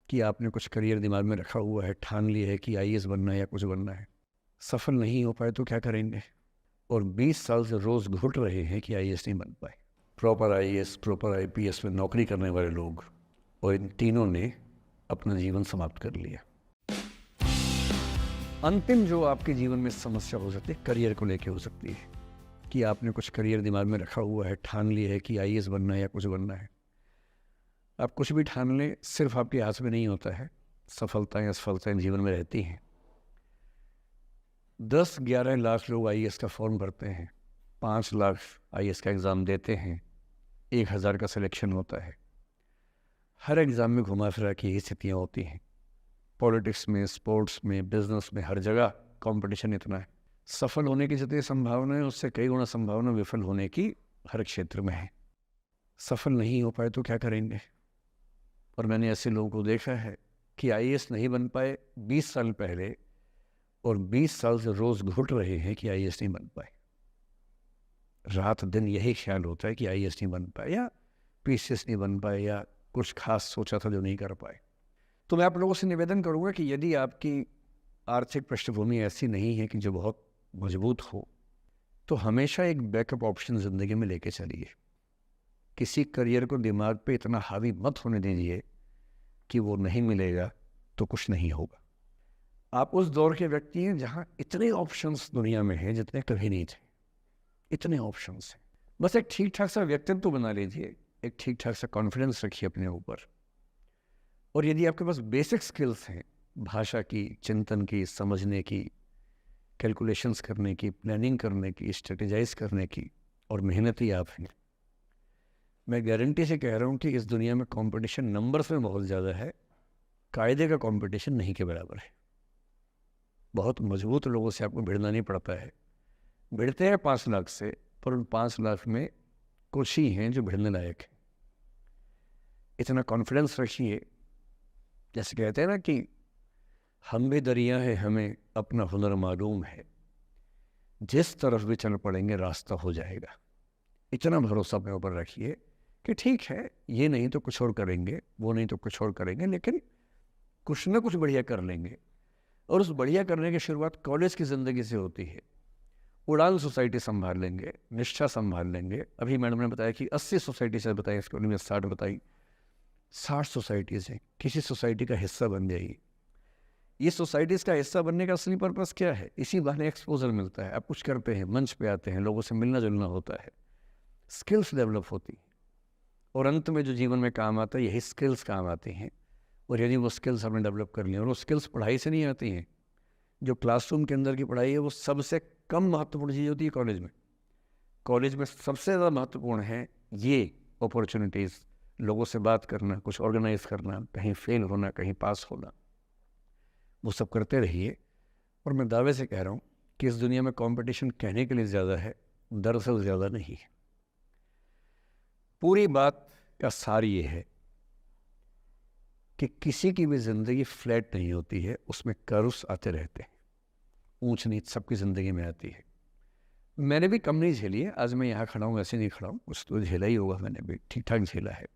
कि आपने कुछ करियर दिमाग में रखा हुआ है, ठान लिया है कि आईएएस बनना है या कुछ बनना है, सफल नहीं हो पाए तो क्या करेंगे? और 20 साल से रोज़ घुट रहे हैं कि आईएएस नहीं बन पाए। प्रॉपर आईएएस, प्रॉपर आईपीएस में नौकरी करने वाले लोग, और इन तीनों ने अपना जीवन समाप्त कर लिया। अंतिम जो आपके जीवन में समस्या हो सकती है, करियर को लेके हो सकती है कि आपने कुछ करियर दिमाग में रखा हुआ है, ठान लिया है कि आईएएस बनना है या कुछ बनना है। आप कुछ भी ठान लें, सिर्फ आपके हाथ में नहीं होता है। सफलताएं असफलताएं जीवन में रहती हैं। 10-11 लाख लोग आईएएस का फॉर्म भरते हैं, 5 लाख आईएएस का एग्ज़ाम देते हैं, 1000 का सिलेक्शन होता है। हर एग्ज़ाम में घुमा फिरा की यही स्थितियाँ होती हैं। पॉलिटिक्स में, स्पोर्ट्स में, बिजनेस में, हर जगह कंपटीशन इतना है। सफल होने की जितनी संभावना है, उससे कई गुना संभावना विफल होने की हर क्षेत्र में है। सफल नहीं हो पाए तो क्या करेंगे? और मैंने ऐसे लोगों को देखा है कि आईएएस नहीं बन पाए 20 साल पहले, और 20 साल से रोज़ घुट रहे हैं कि आईएएस नहीं बन पाए। रात दिन यही ख्याल होता है कि आईएएस नहीं बन पाए, या पीसीएस नहीं बन पाए, या कुछ खास सोचा था जो नहीं कर पाए। तो मैं आप लोगों से निवेदन करूंगा कि यदि आपकी आर्थिक पृष्ठभूमि ऐसी नहीं है कि जो बहुत मजबूत हो, तो हमेशा एक बैकअप ऑप्शन ज़िंदगी में लेके चलिए। किसी करियर को दिमाग पे इतना हावी मत होने दीजिए कि वो नहीं मिलेगा तो कुछ नहीं होगा। आप उस दौर के व्यक्ति हैं जहाँ इतने ऑप्शंस दुनिया में हैं जितने कभी नहीं थे। इतने ऑप्शंस हैं। बस एक ठीक ठाक सा व्यक्तित्व बना लीजिए, एक ठीक ठाक सा कॉन्फिडेंस रखिए अपने ऊपर। और यदि आपके पास बेसिक स्किल्स हैं, भाषा की, चिंतन की, समझने की, कैलकुलेशंस करने की, प्लानिंग करने की, स्ट्रेटेजाइज करने की, और मेहनती आप हैं, मैं गारंटी से कह रहा हूँ कि इस दुनिया में कंपटीशन नंबर्स में बहुत ज़्यादा है, कायदे का कंपटीशन नहीं के बराबर है। बहुत मजबूत लोगों से आपको भिड़ना नहीं पड़ता है। भिड़ते हैं 5 लाख से, पर उन 5 लाख में कुछ ही हैं जो भिड़ने लायक हैं। इतना कॉन्फिडेंस रखिए। जैसे कहते हैं ना कि हम भी दरिया है, हमें अपना हुनर मालूम है, जिस तरफ भी चल पड़ेंगे रास्ता हो जाएगा। इतना भरोसा अपने ऊपर रखिए कि ठीक है, ये नहीं तो कुछ और करेंगे, वो नहीं तो कुछ और करेंगे, लेकिन कुछ ना कुछ बढ़िया कर लेंगे। और उस बढ़िया करने की शुरुआत कॉलेज की ज़िंदगी से होती है। उड़ान सोसाइटी संभाल लेंगे, निष्ठा संभाल लेंगे। अभी मैडम ने बताया कि 80 सोसाइटी से बताई, इसको में 60 बताई। 60 सोसाइटीज़ हैं, किसी सोसाइटी का हिस्सा बन जाइए। ये सोसाइटीज़ का हिस्सा बनने का असली पर्पस क्या है? इसी बहाने एक्सपोजर मिलता है, आप कुछ करते हैं, मंच पे आते हैं, लोगों से मिलना जुलना होता है, स्किल्स डेवलप होती हैं, और अंत में जो जीवन में काम आता है, यही स्किल्स काम आती हैं। और यदि वो स्किल्स हमने डेवलप कर लिया, और वो स्किल्स पढ़ाई से नहीं आती हैं। जो क्लासरूम के अंदर की पढ़ाई है वो सबसे कम महत्वपूर्ण चीज़ होती है कॉलेज में। कॉलेज में सबसे ज़्यादा महत्वपूर्ण है ये अपॉर्चुनिटीज़, लोगों से बात करना, कुछ ऑर्गेनाइज करना, कहीं फेल होना, कहीं पास होना, वो सब करते रहिए। और मैं दावे से कह रहा हूँ कि इस दुनिया में कंपटीशन कहने के लिए ज़्यादा है, दरअसल ज़्यादा नहीं है। पूरी बात का सार ये है कि किसी की भी ज़िंदगी फ्लैट नहीं होती है, उसमें कर्व्स आते रहते हैं, ऊंच नीच सबकी ज़िंदगी में आती है। मैंने भी कम नहीं झेली है, आज मैं यहाँ खड़ा हूँ ऐसे नहीं खड़ा हूँ, कुछ तो झेला ही होगा, मैंने भी ठीक ठाक झेला है।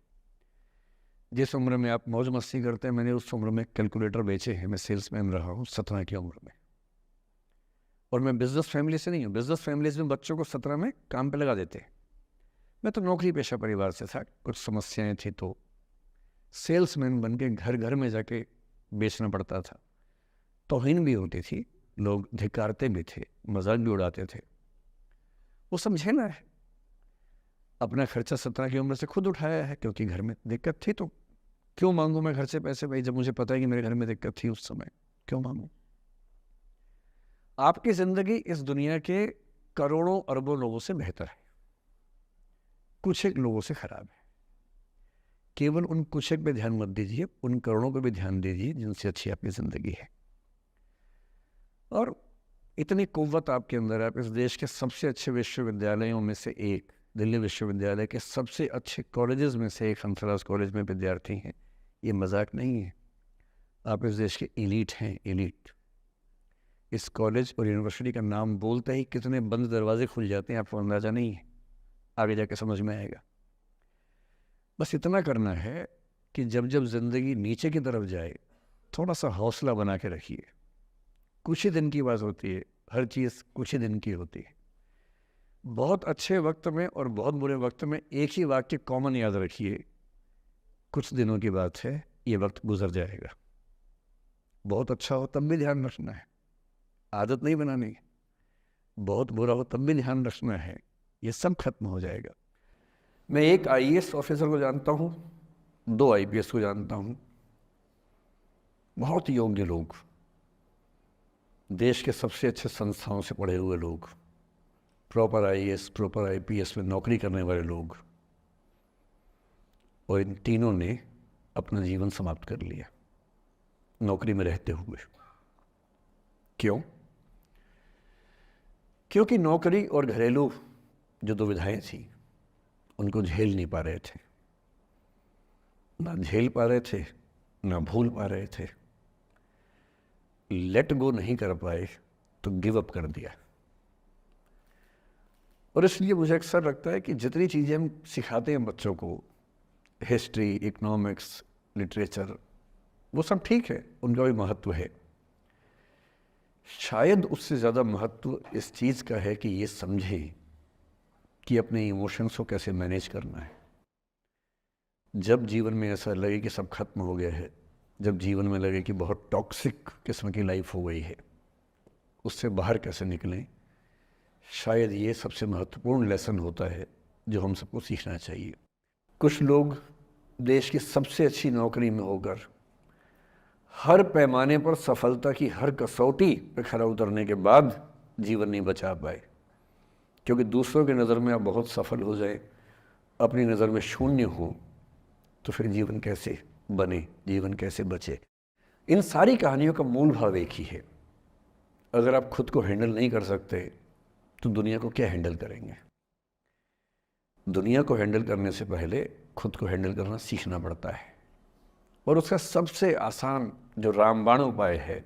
जिस उम्र में आप मौज मस्ती करते हैं, मैंने उस उम्र में कैलकुलेटर बेचे हैं। मैं सेल्समैन रहा हूँ 17 की उम्र में, और मैं बिजनेस फैमिली से नहीं हूँ। बिजनेस फैमिलीज में बच्चों को 17 में काम पे लगा देते हैं। मैं तो नौकरी पेशा परिवार से था, कुछ समस्याएं थी तो सेल्समैन बन के घर घर में जाके बेचना पड़ता था। तौहीन भी होती थी, लोग धिक्कारते भी थे, मजाक भी उड़ाते थे। वो समझे ना है, अपना खर्चा 17 की उम्र से खुद उठाया है, क्योंकि घर में दिक्कत थी। तो क्यों मांगू मैं घर से पैसे भाई, जब मुझे पता है कि मेरे घर में दिक्कत थी उस समय, क्यों मांगू? आपकी जिंदगी इस दुनिया के करोड़ों अरबों लोगों से बेहतर है, कुछ एक लोगों से खराब है। केवल उन कुछ एक पे ध्यान मत दीजिए, उन करोड़ों पे भी ध्यान दीजिए जिनसे अच्छी आपकी जिंदगी है। और इतनी कुव्वत आपके अंदर है, आप इस देश के सबसे अच्छे विश्वविद्यालयों में से एक, दिल्ली विश्वविद्यालय के सबसे अच्छे कॉलेजेस में से एक, हंसराज कॉलेज में विद्यार्थी हैं। ये मजाक नहीं है, आप इस देश के एलीट हैं, एलीट। इस कॉलेज और यूनिवर्सिटी का नाम बोलते ही कितने बंद दरवाजे खुल जाते हैं, आपको अंदाज़ा नहीं है, आगे जाके समझ में आएगा। बस इतना करना है कि जब जब ज़िंदगी नीचे की तरफ जाए थोड़ा सा हौसला बना के रखिए। कुछ ही दिन की बात होती है, हर चीज़ कुछ ही दिन की होती है। बहुत अच्छे वक्त में और बहुत बुरे वक्त में एक ही वाक्य कॉमन याद रखिए, कुछ दिनों की बात है, ये वक्त गुजर जाएगा। बहुत अच्छा हो तब भी ध्यान रखना है, आदत नहीं बनानी है। बहुत बुरा हो तब भी ध्यान रखना है, ये सब खत्म हो जाएगा। मैं एक आईएएस ऑफिसर को जानता हूँ, 2 आईपीएस को जानता हूँ, बहुत योग्य लोग, देश के सबसे अच्छे संस्थाओं से पढ़े हुए लोग, प्रॉपर आईएएस प्रॉपर आईपीएस में नौकरी करने वाले लोग, और इन तीनों ने अपना जीवन समाप्त कर लिया नौकरी में रहते हुए। क्यों? क्योंकि नौकरी और घरेलू जो दुविधाएं थी उनको झेल नहीं पा रहे थे, ना झेल पा रहे थे, ना भूल पा रहे थे, लेट गो नहीं कर पाए तो गिव अप कर दिया। और इसलिए मुझे अक्सर लगता है कि जितनी चीज़ें हम सिखाते हैं बच्चों को, हिस्ट्री, इकोनॉमिक्स, लिटरेचर, वो सब ठीक है, उनका भी महत्व है। शायद उससे ज़्यादा महत्व इस चीज़ का है कि ये समझें कि अपने इमोशंस को कैसे मैनेज करना है। जब जीवन में ऐसा लगे कि सब खत्म हो गया है, जब जीवन में लगे कि बहुत टॉक्सिक किस्म की लाइफ हो गई है, उससे बाहर कैसे निकलें, शायद ये सबसे महत्वपूर्ण लेसन होता है जो हम सबको सीखना चाहिए। कुछ लोग देश की सबसे अच्छी नौकरी में होकर हर पैमाने पर सफलता की हर कसौटी पे खरा उतरने के बाद जीवन नहीं बचा पाए, क्योंकि दूसरों की नज़र में आप बहुत सफल हो जाए, अपनी नज़र में शून्य हो, तो फिर जीवन कैसे बने, जीवन कैसे बचे। इन सारी कहानियों का मूल भाव एक ही है, अगर आप खुद को हैंडल नहीं कर सकते तो दुनिया को क्या हैंडल करेंगे। दुनिया को हैंडल करने से पहले खुद को हैंडल करना सीखना पड़ता है, और उसका सबसे आसान जो रामबाण उपाय है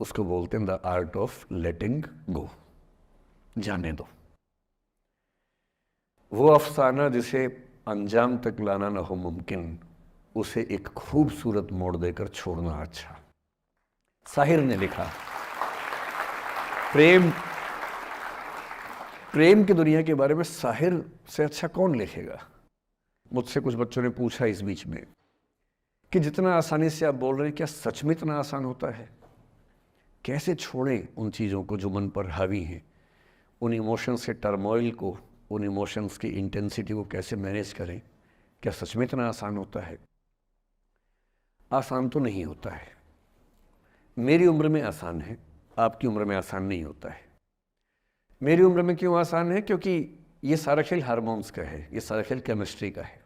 उसको बोलते हैं द आर्ट ऑफ लेटिंग गो। जाने दो। वो अफसाना जिसे अंजाम तक लाना न हो मुमकिन, उसे एक खूबसूरत मोड़ देकर छोड़ना अच्छा। साहिर ने लिखा। प्रेम की दुनिया के बारे में साहिर से अच्छा कौन लिखेगा। मुझसे कुछ बच्चों ने पूछा इस बीच में कि जितना आसानी से आप बोल रहे हैं, क्या सच में इतना आसान होता है? कैसे छोड़ें उन चीज़ों को जो मन पर हावी हैं, उन इमोशंस के टर्मोइल को, उन इमोशंस की इंटेंसिटी को कैसे मैनेज करें? क्या सच में इतना आसान होता है? आसान तो नहीं होता है। मेरी उम्र में आसान है, आपकी उम्र में आसान नहीं होता है। मेरी उम्र में क्यों आसान है? क्योंकि ये सारा खेल हार्मोन्स का है, ये सारा खेल केमिस्ट्री का है।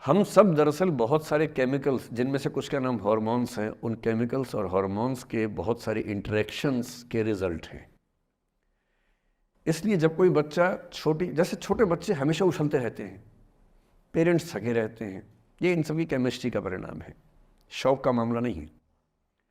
हम सब दरअसल बहुत सारे केमिकल्स, जिनमें से कुछ का नाम हार्मोन्स हैं, उन केमिकल्स और हार्मोन्स के बहुत सारे इंटरेक्शंस के रिजल्ट हैं। इसलिए जब कोई बच्चा जैसे छोटे बच्चे हमेशा उछलते रहते हैं, पेरेंट्स थके रहते हैं, ये इन सभी केमिस्ट्री का परिणाम है, शौक का मामला नहीं है।